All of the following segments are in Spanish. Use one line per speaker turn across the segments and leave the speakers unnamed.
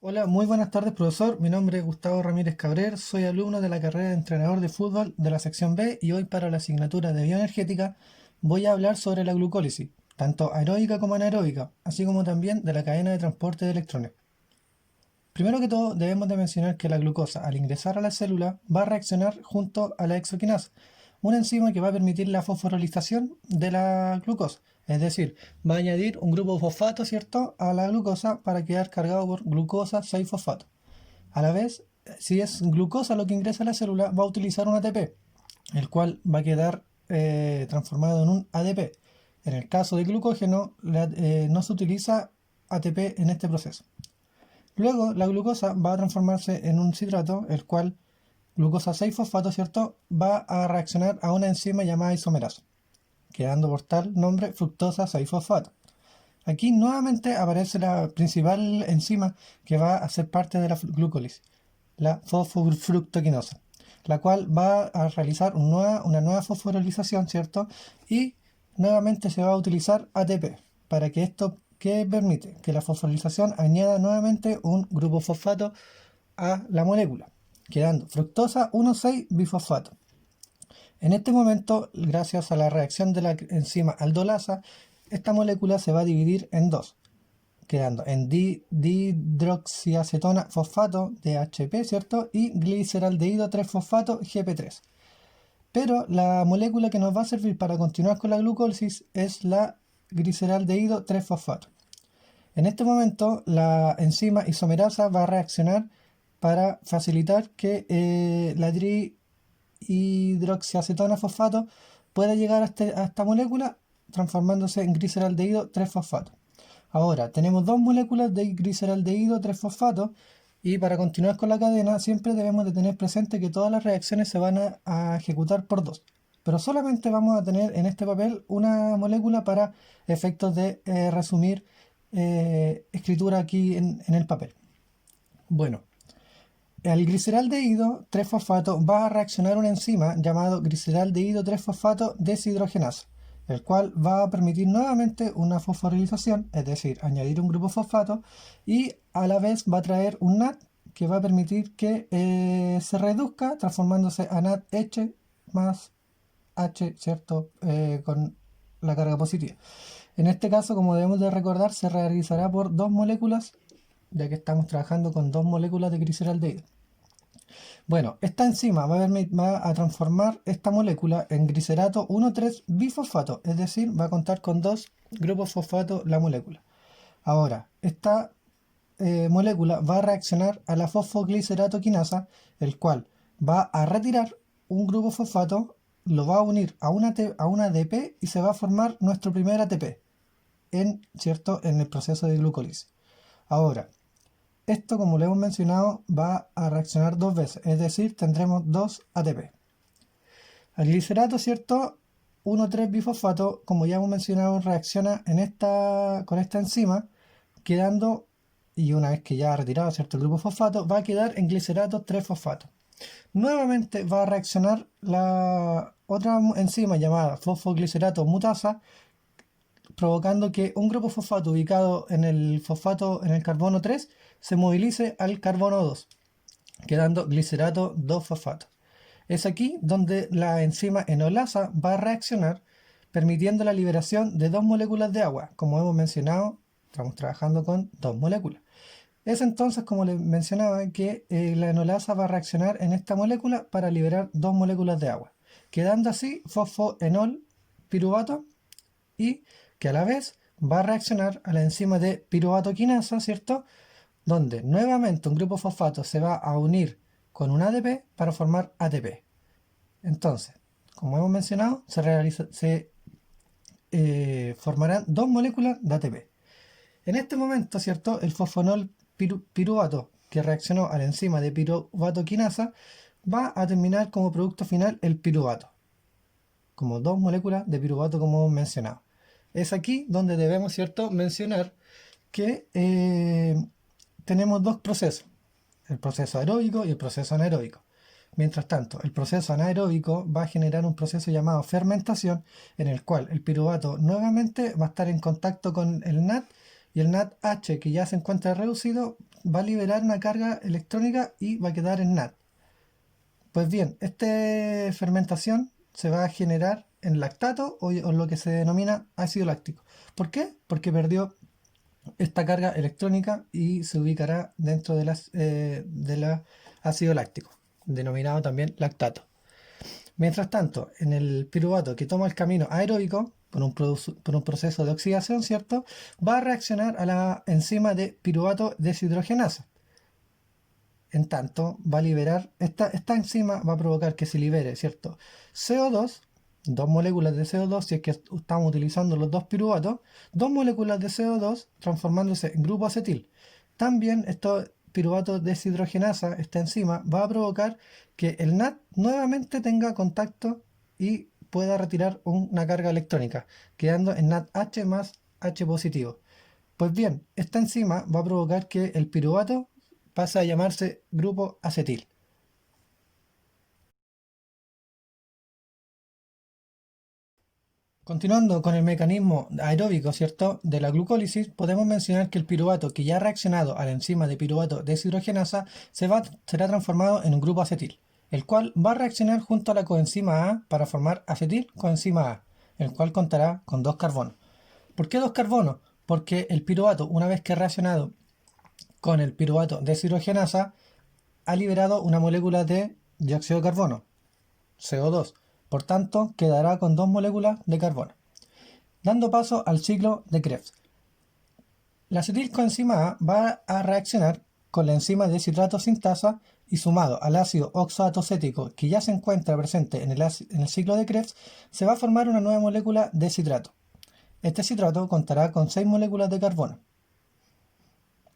Hola, muy buenas tardes, profesor. Mi nombre es Gustavo Ramírez Cabrer, soy alumno de la carrera de entrenador de fútbol de la sección B y hoy para la asignatura de bioenergética voy a hablar sobre la glucólisis, tanto aeróbica como anaeróbica, así como también de la cadena de transporte de electrones. Primero que todo, debemos de mencionar que la glucosa, al ingresar a la célula, va a reaccionar junto a la exoquinasa, una enzima que va a permitir la fosforilización de la glucosa. Es decir, va a añadir un grupo fosfato, ¿cierto?, a la glucosa para quedar cargado por glucosa 6-fosfato. A la vez, si es glucosa lo que ingresa a la célula, va a utilizar un ATP, el cual va a quedar transformado en un ADP. En el caso del glucógeno, no se utiliza ATP en este proceso. Luego, la glucosa va a transformarse en un citrato, el cual, glucosa 6-fosfato, ¿cierto?, va a reaccionar a una enzima llamada isomerasa, quedando por tal nombre fructosa 6-fosfato. Aquí nuevamente aparece la principal enzima que va a ser parte de la glucólisis, la fosfofructoquinosa, la cual va a realizar una nueva fosforilización, ¿cierto? Y nuevamente se va a utilizar ATP para que esto que permite que la fosforilización añada nuevamente un grupo fosfato a la molécula, quedando fructosa 1,6-bifosfato. En este momento, gracias a la reacción de la enzima aldolasa, esta molécula se va a dividir en dos, quedando en dihidroxiacetona fosfato DHP, ¿cierto? Y gliceraldehído 3-fosfato GP3. Pero la molécula que nos va a servir para continuar con la glucólisis es la gliceraldehído 3-fosfato. En este momento, la enzima isomerasa va a reaccionar para facilitar que la dihidroxiacetona fosfato pueda llegar a esta molécula transformándose en gliceraldehído 3-fosfato. Ahora, tenemos dos moléculas de gliceraldehído 3-fosfato y para continuar con la cadena siempre debemos de tener presente que todas las reacciones se van a ejecutar por dos. Pero solamente vamos a tener en este papel una molécula para efectos de resumir escritura aquí en el papel. Bueno, el gliceraldehído 3-fosfato va a reaccionar una enzima llamado gliceraldehído 3-fosfato deshidrogenasa, el cual va a permitir nuevamente una fosforilización, es decir, añadir un grupo fosfato, y a la vez va a traer un NAT que va a permitir que se reduzca transformándose a NADH más H, ¿cierto? Con la carga positiva. En este caso, como debemos de recordar, se realizará por dos moléculas, ya que estamos trabajando con dos moléculas de gliceraldehído. Bueno, esta enzima va a transformar esta molécula en glicerato 1,3-bifosfato, es decir, va a contar con dos grupos fosfato la molécula. Ahora, esta molécula va a reaccionar a la fosfoglicerato quinasa, el cual va a retirar un grupo fosfato, lo va a unir a una ADP y se va a formar nuestro primer ATP ¿cierto? En el proceso de glucólisis. Ahora, esto, como lo hemos mencionado, va a reaccionar dos veces, es decir, tendremos dos ATP. El glicerato, ¿cierto? 1,3-bifosfato, como ya hemos mencionado, reacciona con esta enzima, quedando, y una vez que ya ha retirado cierto grupo fosfato, va a quedar en glicerato 3-fosfato. Nuevamente va a reaccionar la otra enzima llamada fosfoglicerato mutasa, provocando que un grupo fosfato ubicado en el carbono 3 se movilice al carbono 2, quedando glicerato 2-fosfato. Es aquí donde la enzima enolasa va a reaccionar, permitiendo la liberación de dos moléculas de agua. Como hemos mencionado, estamos trabajando con dos moléculas. Es entonces, como les mencionaba, que la enolasa va a reaccionar en esta molécula para liberar dos moléculas de agua, quedando así fosfoenol piruvato, y que a la vez va a reaccionar a la enzima de piruvato quinasa, ¿cierto? Donde nuevamente un grupo fosfato se va a unir con un ADP para formar ATP. Entonces, como hemos mencionado, se formarán dos moléculas de ATP. En este momento, ¿cierto? El fosfonol piruvato que reaccionó a la enzima de piruvato quinasa va a terminar como producto final el piruvato, como dos moléculas de piruvato como hemos mencionado. Es aquí donde debemos, ¿cierto?, mencionar que tenemos dos procesos, el proceso aeróbico y el proceso anaeróbico. Mientras tanto, el proceso anaeróbico va a generar un proceso llamado fermentación, en el cual el piruvato nuevamente va a estar en contacto con el NAT y el NADH que ya se encuentra reducido va a liberar una carga electrónica y va a quedar en NAD. Pues bien, esta fermentación se va a generar en lactato o lo que se denomina ácido láctico. ¿Por qué? Porque perdió esta carga electrónica y se ubicará dentro de ácido láctico, denominado también lactato. Mientras tanto, en el piruvato que toma el camino aeróbico, por un proceso de oxidación, ¿cierto? Va a reaccionar a la enzima de piruvato deshidrogenasa. En tanto, va a liberar, esta enzima va a provocar que se libere, ¿cierto? CO2, dos moléculas de CO2, si es que estamos utilizando los dos piruvatos, dos moléculas de CO2 transformándose en grupo acetil. También estos piruvatos deshidrogenasa, esta enzima, va a provocar que el NAD nuevamente tenga contacto y pueda retirar una carga electrónica, quedando en NADH más H positivo. Pues bien, esta enzima va a provocar que el piruvato pase a llamarse grupo acetil. Continuando con el mecanismo aeróbico, ¿cierto?, de la glucólisis, podemos mencionar que el piruvato que ya ha reaccionado a la enzima de piruvato deshidrogenasa será transformado en un grupo acetil, el cual va a reaccionar junto a la coenzima A para formar acetil coenzima A, el cual contará con dos carbonos. ¿Por qué dos carbonos? Porque el piruvato, una vez que ha reaccionado con el piruvato deshidrogenasa, ha liberado una molécula de dióxido de carbono, CO2. Por tanto, quedará con dos moléculas de carbono. Dando paso al ciclo de Krebs. La acetilcoenzima A va a reaccionar con la enzima de citrato sintasa y sumado al ácido oxoatocético que ya se encuentra presente en el ciclo de Krebs, se va a formar una nueva molécula de citrato. Este citrato contará con 6 moléculas de carbono.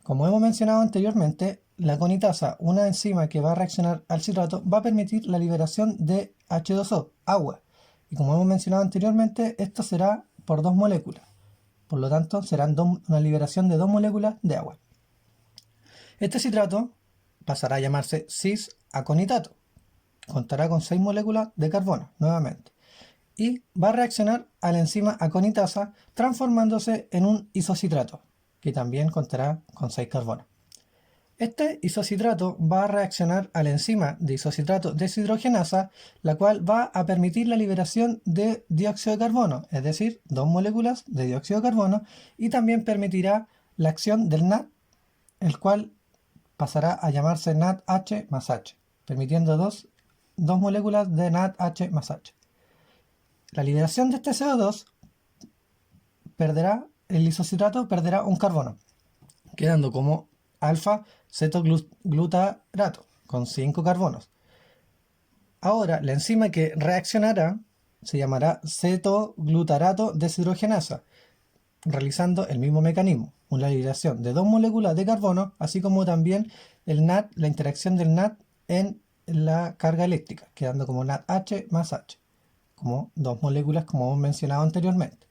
Como hemos mencionado anteriormente, la conitasa, una enzima que va a reaccionar al citrato, va a permitir la liberación de H2O, agua. Y como hemos mencionado anteriormente, esto será por dos moléculas. Por lo tanto, será una liberación de dos moléculas de agua. Este citrato pasará a llamarse cis-aconitato. Contará con 6 moléculas de carbono, nuevamente. Y va a reaccionar a la enzima aconitasa transformándose en un isocitrato, que también contará con 6 carbonos. Este isocitrato va a reaccionar a la enzima de isocitrato deshidrogenasa, la cual va a permitir la liberación de dióxido de carbono, es decir, dos moléculas de dióxido de carbono, y también permitirá la acción del NAD, el cual pasará a llamarse NADH más H, permitiendo dos moléculas de NADH más H. La liberación de este CO2 el isocitrato perderá un carbono, quedando como alfa cetoglutarato con 5 carbonos. Ahora, la enzima que reaccionará se llamará cetoglutarato deshidrogenasa, realizando el mismo mecanismo, una liberación de dos moléculas de carbono, así como también el NAD, la interacción del NAD en la carga eléctrica, quedando como NADH más H, como dos moléculas como hemos mencionado anteriormente.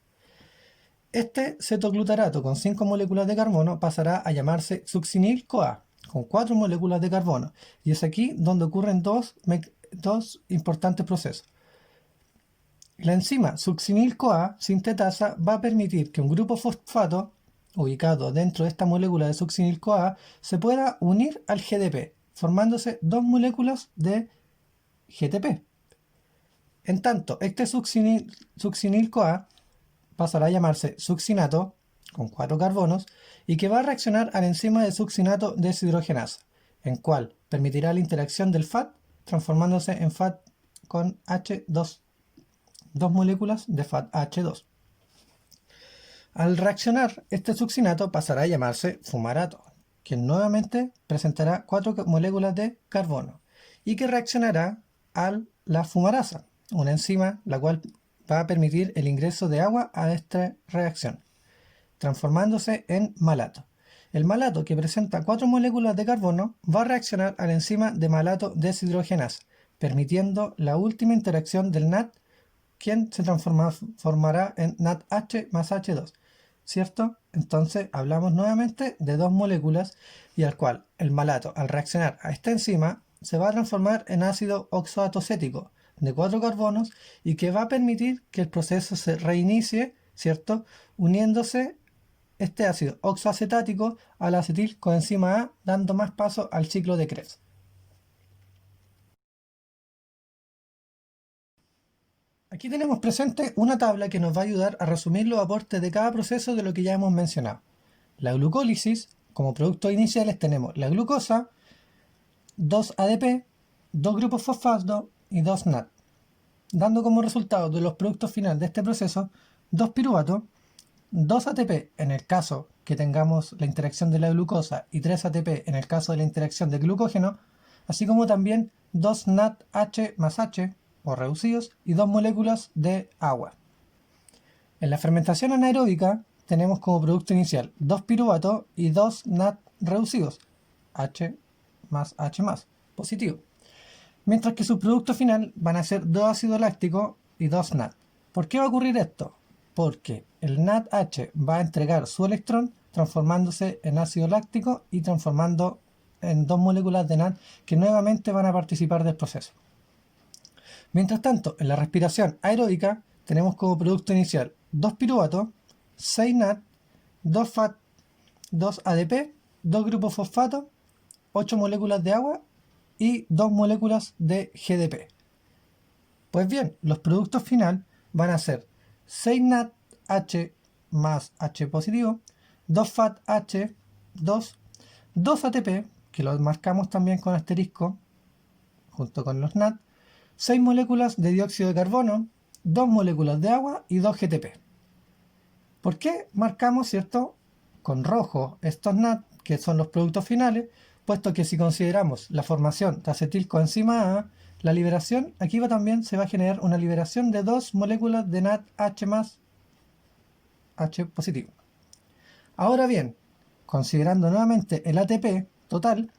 Este cetoglutarato con 5 moléculas de carbono pasará a llamarse succinil-CoA, con 4 moléculas de carbono, y es aquí donde ocurren dos importantes procesos. La enzima succinil-CoA sintetasa va a permitir que un grupo fosfato ubicado dentro de esta molécula de succinil-CoA se pueda unir al GDP, formándose dos moléculas de GTP. En tanto, este succinil-CoA pasará a llamarse succinato, con 4 carbonos, y que va a reaccionar a la enzima de succinato deshidrogenasa, en cual permitirá la interacción del FAT, transformándose en FAT con H2, dos moléculas de FAT-H2. Al reaccionar, este succinato pasará a llamarse fumarato, que nuevamente presentará 4 moléculas de carbono, y que reaccionará a la fumarasa, una enzima la cual va a permitir el ingreso de agua a esta reacción, transformándose en malato. El malato, que presenta 4 moléculas de carbono, va a reaccionar a la enzima de malato deshidrogenasa, permitiendo la última interacción del NAD, quien se formará en NADH más H2, ¿cierto? Entonces hablamos nuevamente de dos moléculas y al cual el malato, al reaccionar a esta enzima, se va a transformar en ácido oxoatocético de 4 carbonos y que va a permitir que el proceso se reinicie, ¿cierto? Uniéndose este ácido oxoacetático a la acetilcoenzima A, dando más paso al ciclo de Krebs. Aquí tenemos presente una tabla que nos va a ayudar a resumir los aportes de cada proceso de lo que ya hemos mencionado. La glucólisis, como productos iniciales tenemos la glucosa, 2 ADP, 2 grupos fosfato y 2 NAD, dando como resultado de los productos finales de este proceso 2 piruvatos, 2 ATP en el caso que tengamos la interacción de la glucosa y 3 ATP en el caso de la interacción de glucógeno, así como también 2 NADH más H o reducidos y 2 moléculas de agua. En la fermentación anaeróbica tenemos como producto inicial 2 piruvatos y 2 NAD reducidos, H más H más, positivo. Mientras que su producto final van a ser 2 ácidos lácticos y 2 NAD. ¿Por qué va a ocurrir esto? Porque el NADH va a entregar su electrón transformándose en ácido láctico y transformando en 2 moléculas de NAD que nuevamente van a participar del proceso. Mientras tanto, en la respiración aeróbica tenemos como producto inicial 2 piruvatos, 6 NAD, 2 FAT, 2 ADP, 2 grupos fosfato, 8 moléculas de agua y 2 moléculas de GDP. Pues bien, los productos final van a ser 6 NADH más H positivo, 2 FATH, 2 ATP, que los marcamos también con asterisco, junto con los NAD, 6 moléculas de dióxido de carbono, 2 moléculas de agua y 2 GTP. ¿Por qué marcamos, cierto, con rojo estos NAD, que son los productos finales? Puesto que si consideramos la formación de acetilcoenzima A, la liberación, aquí también se va a generar una liberación de 2 moléculas de NADH más H positivo. Ahora bien, considerando nuevamente el ATP total,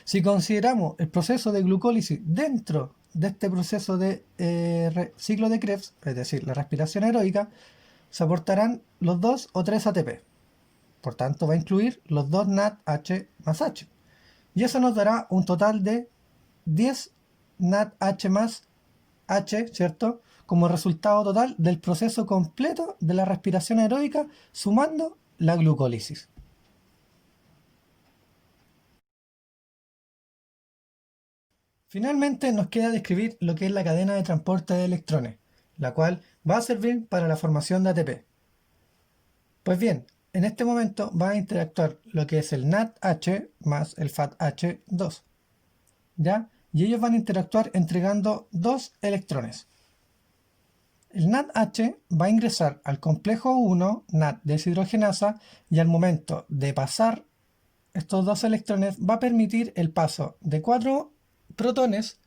si consideramos el proceso de glucólisis dentro de este proceso de ciclo de Krebs, es decir, la respiración aeróbica, se aportarán los 2 o 3 ATP. Por tanto, va a incluir los 2 NADH más H. Y eso nos dará un total de 10 NADH más H, ¿cierto? Como resultado total del proceso completo de la respiración aeróbica, sumando la glucólisis. Finalmente nos queda describir lo que es la cadena de transporte de electrones, la cual va a servir para la formación de ATP. Pues bien, en este momento va a interactuar lo que es el NADH más el FATH2, ¿ya? Y ellos van a interactuar entregando 2 electrones. El NADH va a ingresar al complejo 1, NAD deshidrogenasa, y al momento de pasar estos 2 electrones va a permitir el paso de 4 protones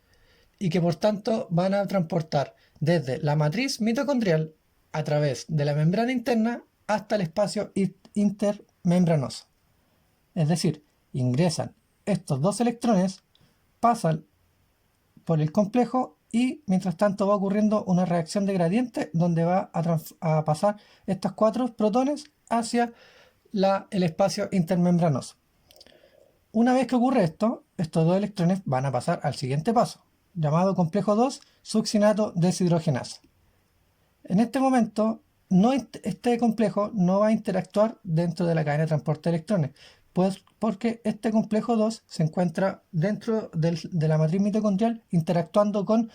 y que por tanto van a transportar desde la matriz mitocondrial a través de la membrana interna hasta el espacio intermembranoso. Es decir, ingresan estos 2 electrones, pasan por el complejo y mientras tanto va ocurriendo una reacción de gradiente donde va a pasar estos 4 protones hacia el espacio intermembranoso. Una vez que ocurre esto, estos 2 electrones van a pasar al siguiente paso, llamado complejo 2, succinato deshidrogenasa. En este momento, este complejo no va a interactuar dentro de la cadena de transporte de electrones, pues porque este complejo 2 se encuentra dentro de la matriz mitocondrial interactuando con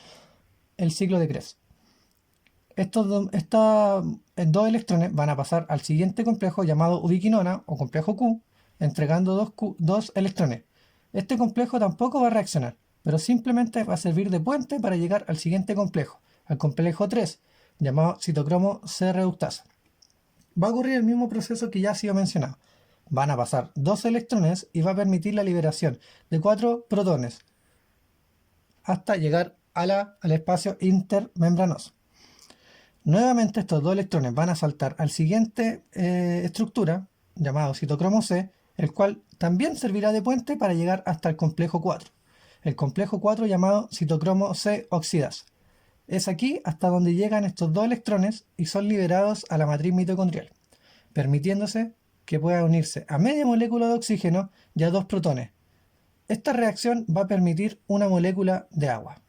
el ciclo de Krebs. Estos 2 electrones van a pasar al siguiente complejo llamado ubiquinona o complejo Q, entregando 2 electrones. Este complejo tampoco va a reaccionar, pero simplemente va a servir de puente para llegar al siguiente complejo, al complejo 3, llamado citocromo C reductasa. Va a ocurrir el mismo proceso que ya ha sido mencionado. Van a pasar 2 electrones y va a permitir la liberación de 4 protones hasta llegar al espacio intermembranoso. Nuevamente estos 2 electrones van a saltar al siguiente estructura, llamado citocromo C, el cual también servirá de puente para llegar hasta el complejo 4. El complejo 4 llamado citocromo C oxidasa. Es aquí hasta donde llegan estos 2 electrones y son liberados a la matriz mitocondrial, permitiéndose que pueda unirse a media molécula de oxígeno y a 2 protones. Esta reacción va a permitir una molécula de agua.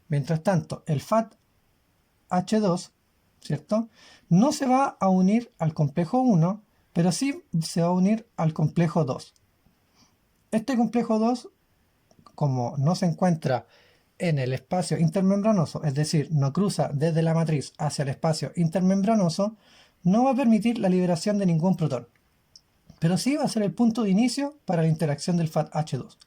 Mientras tanto, el FATH2 ¿cierto? No se va a unir al complejo 1, pero sí se va a unir al complejo 2. Este complejo 2, como no se encuentra en el espacio intermembranoso, es decir, no cruza desde la matriz hacia el espacio intermembranoso, no va a permitir la liberación de ningún protón, pero sí va a ser el punto de inicio para la interacción del FADH2.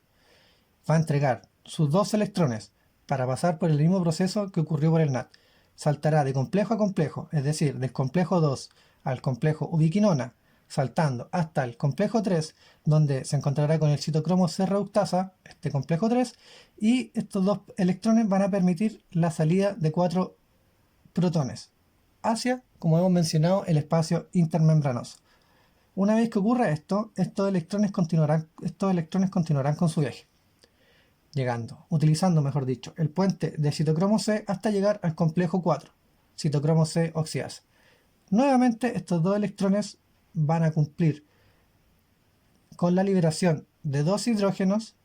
Va a entregar sus dos electrones para pasar por el mismo proceso que ocurrió por el NAT. Saltará de complejo a complejo, es decir, del complejo 2 al complejo ubiquinona, saltando hasta el complejo 3, donde se encontrará con el citocromo C reductasa, este complejo 3, y estos dos electrones van a permitir la salida de 4 protones hacia, como hemos mencionado, el espacio intermembranoso. Una vez que ocurra esto, estos electrones continuarán con su viaje, utilizando, mejor dicho, el puente de citocromo C hasta llegar al complejo 4, citocromo C oxidasa. Nuevamente, estos dos electrones van a cumplir con la liberación de dos hidrógenos,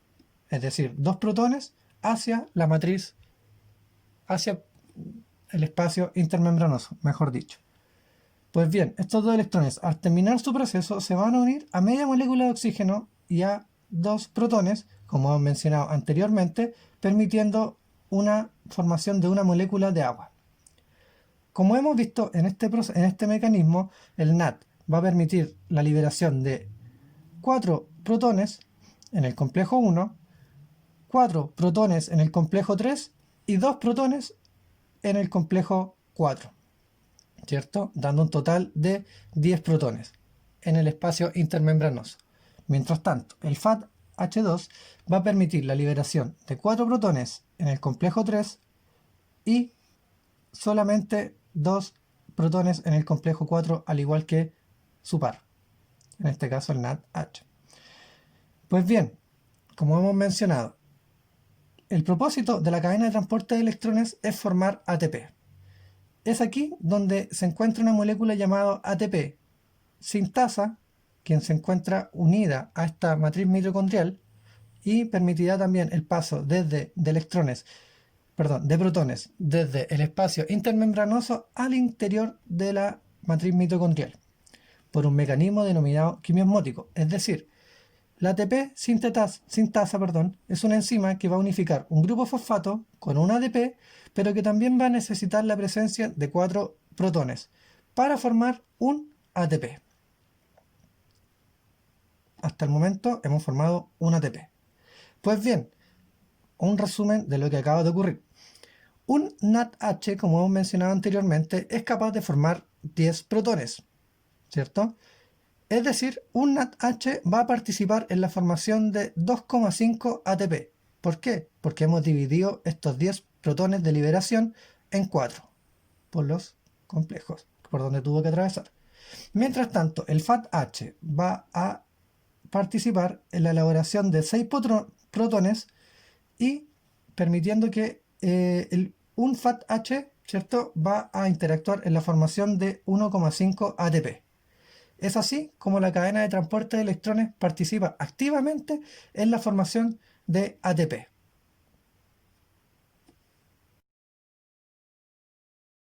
es decir, dos protones, hacia la matriz, hacia el espacio intermembranoso, mejor dicho. Pues bien, estos dos electrones, al terminar su proceso, se van a unir a media molécula de oxígeno y a dos protones, como hemos mencionado anteriormente, permitiendo una formación de una molécula de agua. Como hemos visto en este mecanismo, el NAT va a permitir la liberación de 4 protones en el complejo 1, 4 protones en el complejo 3 y 2 protones en el complejo 4, ¿cierto? Dando un total de 10 protones en el espacio intermembranoso. Mientras tanto, el FADH2 va a permitir la liberación de 4 protones en el complejo 3 y solamente 2 protones en el complejo 4, al igual que su par, en este caso el NADH. Pues bien, como hemos mencionado, el propósito de la cadena de transporte de electrones es formar ATP. Es aquí donde se encuentra una molécula llamada ATP sintasa, quien se encuentra unida a esta matriz mitocondrial y permitirá también el paso de protones desde el espacio intermembranoso al interior de la matriz mitocondrial por un mecanismo denominado quimiosmótico. Es decir, la ATP sintasa es una enzima que va a unificar un grupo fosfato con un ADP, pero que también va a necesitar la presencia de 4 protones para formar un ATP. Hasta el momento hemos formado un ATP. Pues bien, un resumen de lo que acaba de ocurrir. Un NADH, como hemos mencionado anteriormente, es capaz de formar 10 protones, ¿cierto? Es decir, un NADH va a participar en la formación de 2,5 ATP. ¿Por qué? Porque hemos dividido estos 10 protones de liberación en 4 por los complejos por donde tuvo que atravesar. Mientras tanto, el FADH va a participar en la elaboración de 6 protones y permitiendo que un FADH, ¿cierto?, va a interactuar en la formación de 1,5 ATP. Es así como la cadena de transporte de electrones participa activamente en la formación de ATP.